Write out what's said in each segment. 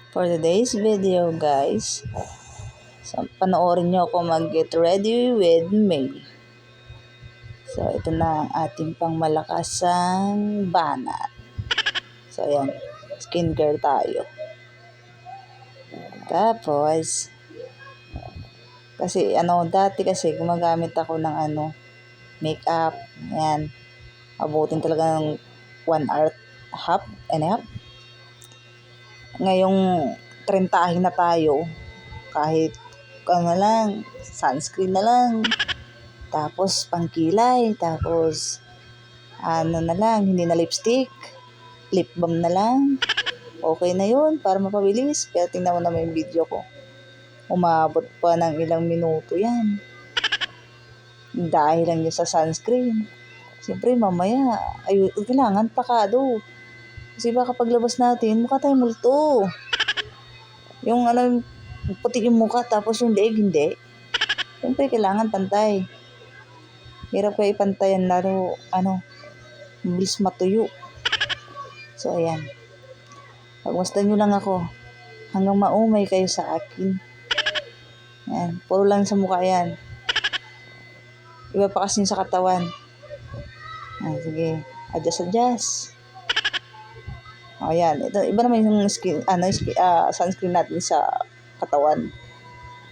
For today's video guys, panoorin nyo ako mag-get ready with me. So ito na ang ating pangmalakasang banat. So ayan, skincare tayo. Tapos, kasi dati kasi gumagamit ako ng makeup. Ayan, abutin talaga ng 1 hour half and a half. Ngayong 30 na tayo, kahit lang, sunscreen na lang, tapos pangkilay, tapos na lang, hindi na lipstick, lip balm na lang, okay na yun para mapabilis. Kaya tingnan mo naman yung video ko, umabot pa ng ilang minuto yan dahil lang yun sa sunscreen. Siyempre mamaya kailangan pakado, kasi baka paglabas natin mukha tayong multo, yung puti yung mukha tapos yung leeg hindi. Siyempre kailangan pantay. Hirap kayo ipantayan, lalo mabilis matuyo. So ayan, pagmasdan nyo lang ako hanggang maumay kayo sa akin. Ayan, puro lang sa mukha yan, iba pa kasi sa katawan. Sige, adjust. O yan, ito iba naman yung sunscreen natin sa katawan.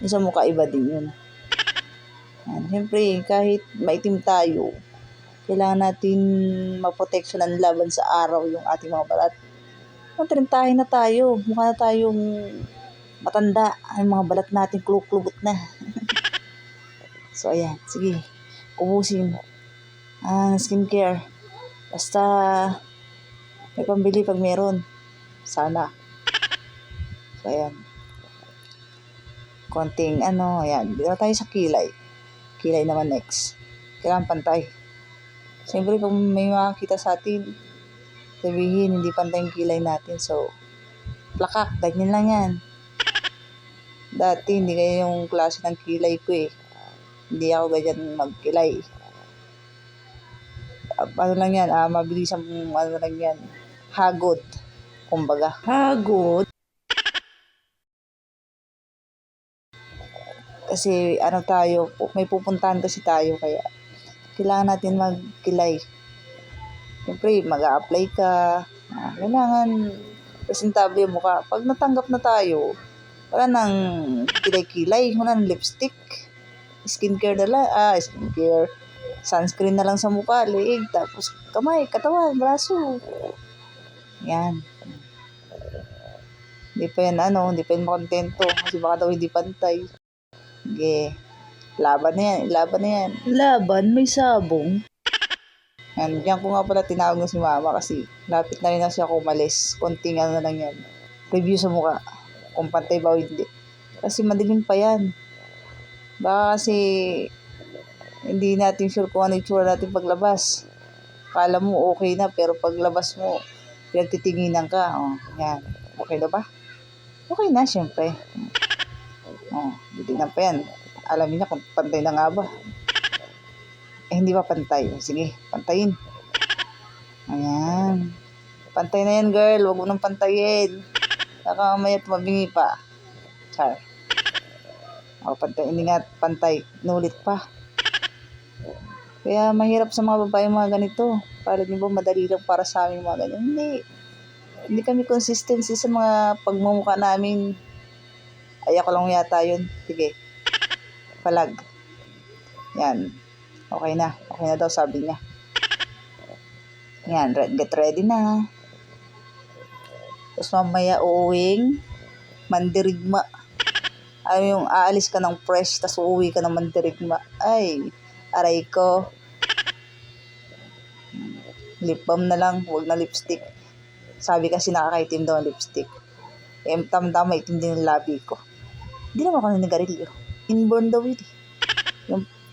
Yung sa mukha iba din yun. Siyempre kahit maitim tayo, kailangan natin maproteksyonan laban sa araw yung ating mga balat. Matrintahin na tayo, mukha na tayong matanda, ang mga balat natin klubot na. So ayan, sige, ubusin ang skincare. Basta may pambili pag meron, sana. So ayan, konting ayan, dito tayo sa kilay naman next. Kailangan pantay. Siyempre kung may makakita sa atin, sabihin hindi pantay yung kilay natin, so plakak, ganyan lang yan. Dati hindi kaya yung klase ng kilay ko hindi ako ganyan magkilay. Lang yan, mabilis ang lang yan, hagod, kumbaga. Hagod. Kasi tayo, may pupuntahan kasi tayo, kaya kailangan natin magkilay. Siyempre, mag-a-apply ka, kailangan presentable yung mukha. Pag natanggap na tayo, wala nang kilay-kilay, wala nang lipstick, skincare na lang, sunscreen na lang sa mukha, leeg, tapos kamay, katawan, braso. Yan. Hindi pa yan hindi pa yan makontento, kasi baka daw hindi pantay. Sige, laban na yan. Laban, may sabong. Yan ko nga pala tinawag na si mama, kasi lapit na rin na siya umalis. Konting na lang yan, review sa mukha, kung pantay ba o hindi. Kasi madilim pa yan. Baka kasi hindi natin sure kung ano yung tsura natin paglabas. Kala mo okay na, pero paglabas mo, pinagtitinginan ka. Yan. Okay na ba? Okay na, syempre. Titignan pa yan. Alamin niya kung pantay na nga ba. Hindi pa pantay. Sige, pantayin. Ayan. Pantay na yan, girl. Huwag mo nang pantayin. Saka mamaya tumabingi pa. Char. Pantay. Hindi nga pantay. Nulit pa. Kaya mahirap sa mga babae mga ganito. Para di ba madali lang para sa amin mga ganyan. Hindi kami consistency sa mga pagmumukha namin. Ay, ako lang yata yun. Sige. Palag. Yan. Okay na daw, sabi niya. Yan, get ready na. Tapos mamaya uuwing mandirigma. Yung aalis ka ng fresh, tapos uuwi ka ng mandirigma. Ay, aray ko. Lip balm na lang, huwag na lipstick. Sabi kasi nakakaitim daw ang lipstick. Tama itim din yung labi ko. Hindi naman ako nanigarilyo. Inborn daw yun.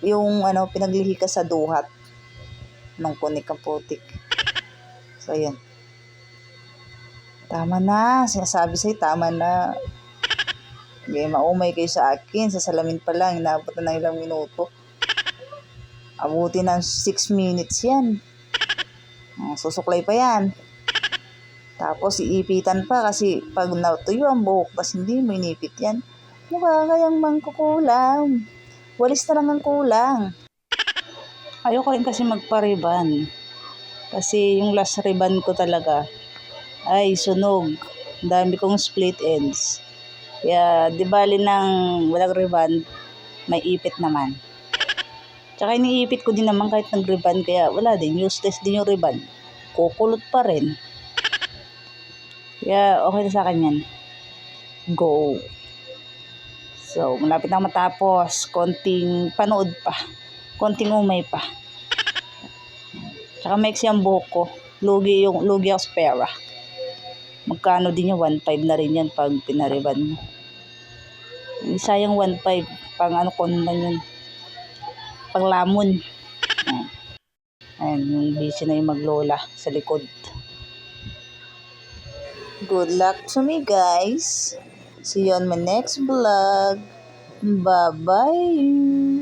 Yung pinaglihi ka sa duhat ng kunik ang putik. So ayan, tama na, sinasabi sa'yo, tama na. Hindi maumay kayo sa akin, sa salamin pa lang inaabot na ng ilang minuto. Abutin ng 6 minutes yan. Susuklay pa yan. Tapos iipitan pa kasi pag natuyo ang buhok tas hindi mo inipit yan, mukha kayang mangkukulam. Walis na lang ang kulang. Ayoko rin kasi magpa-ribbon. Kasi yung last ribbon ko talaga ay sunog. Ang dami kong split ends. Kaya di bali ng walang ribbon, may ipit naman. Tsaka iniipit ko din naman kahit nag-ribbon kaya wala din, useless din yung ribbon. Kukulot pa rin. Kaya okay na sa akin yan. Go. So, malapit na matapos. Konting panood pa. Konting umay pa. Tsaka maiksi ang buhok ko. Lugi ako sa pera. Magkano din yung 1.5 na rin yan pag pinariban mo. Sayang 1.5 pang ano ko na yun. Pang lamon. Ayan, yung busy na yung maglola sa likod. Good luck to me, guys. See you on my next vlog. Bye-bye.